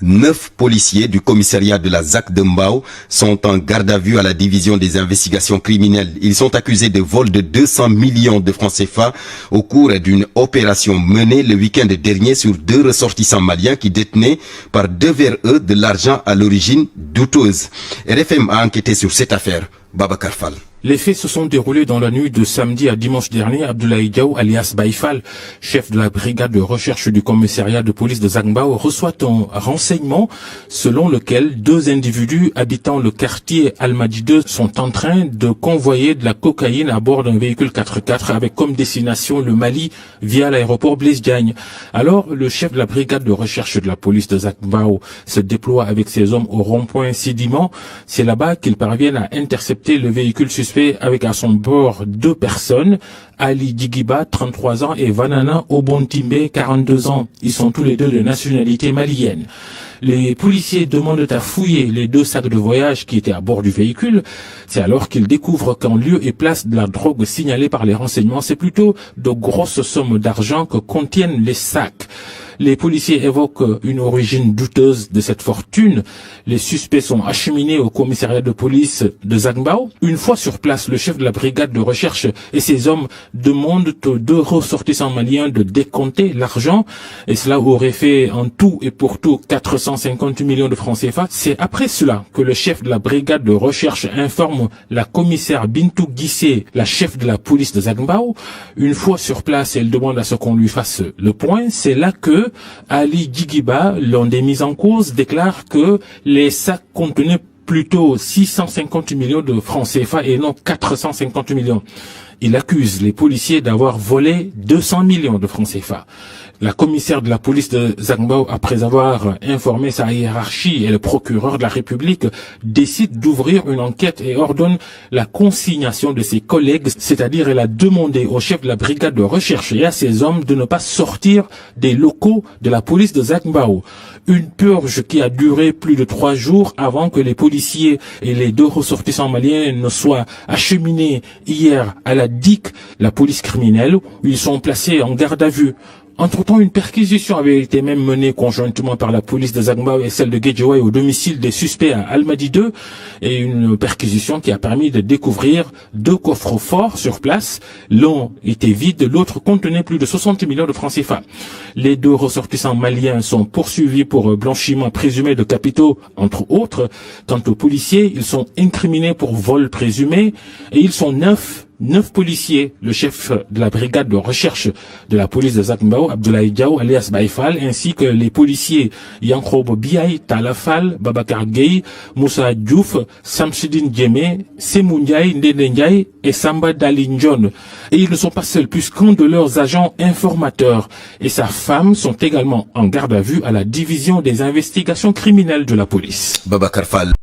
9 policiers du commissariat de la ZAC de Mbao sont en garde à vue à la division des investigations criminelles. Ils sont accusés de vol de 200 millions de francs CFA au cours d'une opération menée le week-end dernier sur 2 ressortissants maliens qui détenaient par devers eux de l'argent à l'origine douteuse. RFM a enquêté sur cette affaire. Babacar Fall. Les faits se sont déroulés dans la nuit de samedi à dimanche dernier. Abdoulaye Diaw, alias Baïfal, chef de la brigade de recherche du commissariat de police de ZAC Mbao, reçoit un renseignement selon lequel 2 individus habitant le quartier Almadi 2 sont en train de convoyer de la cocaïne à bord d'un véhicule 4x4 avec comme destination le Mali via l'aéroport Blaise Diagne. Alors, le chef de la brigade de recherche de la police de ZAC Mbao se déploie avec ses hommes au rond-point Sédiment. C'est là-bas qu'ils parviennent à intercepter le véhicule suspect avec à son bord 2 personnes, Ali Digiba, 33 ans, et Vanana Obontimbe, 42 ans. Ils sont tous les 2 de nationalité malienne. Les policiers demandent à fouiller les 2 sacs de voyage qui étaient à bord du véhicule. C'est alors qu'ils découvrent qu'en lieu et place de la drogue signalée par les renseignements, c'est plutôt de grosses sommes d'argent que contiennent les sacs. Les policiers évoquent une origine douteuse de cette fortune. Les suspects sont acheminés au commissariat de police de ZAC Mbao. Une fois sur place, le chef de la brigade de recherche et ses hommes demandent aux 2 ressortissants maliens de décompter l'argent. Et cela aurait fait en tout et pour tout 450 millions de francs CFA. C'est après cela que le chef de la brigade de recherche informe la commissaire Bintou Guissé, la chef de la police de ZAC Mbao. Une fois sur place, elle demande à ce qu'on lui fasse le point. C'est là que Ali Digiba, l'un des mis en cause, déclare que les sacs contenaient plutôt 650 millions de francs CFA et non 450 millions. Il accuse les policiers d'avoir volé 200 millions de francs CFA. La commissaire de la police de ZAC Mbao, après avoir informé sa hiérarchie et le procureur de la République, décide d'ouvrir une enquête et ordonne la consignation de ses collègues, c'est-à-dire elle a demandé au chef de la brigade de recherche et à ses hommes de ne pas sortir des locaux de la police de ZAC Mbao. Une purge qui a duré plus de 3 jours avant que les policiers et les 2 ressortissants maliens ne soient acheminés hier à la DIC, la police criminelle, où ils sont placés en garde à vue. Entre-temps, une perquisition avait été même menée conjointement par la police de ZAC Mbao et celle de Guédiawaye au domicile des suspects à Almadi 2, et une perquisition qui a permis de découvrir 2 coffres forts sur place. L'un était vide, l'autre contenait plus de 60 millions de francs CFA. Les 2 ressortissants maliens sont poursuivis pour blanchiment présumé de capitaux, entre autres. Quant aux policiers, ils sont incriminés pour vol présumé et ils sont 9 policiers, le chef de la brigade de recherche de la police de ZAC Mbao, Abdoulaye Diaw, alias Baïfal, ainsi que les policiers Yankrobo Biaye, Talafal, Babacar Gueye, Moussa Diouf, Samsidine Djemé, Semou Ndiaye, Ndende Ndiaye et Samba Dalinjon. Et ils ne sont pas seuls, puisqu'un de leurs agents informateurs et sa femme sont également en garde à vue à la division des investigations criminelles de la police. Babacar Fall.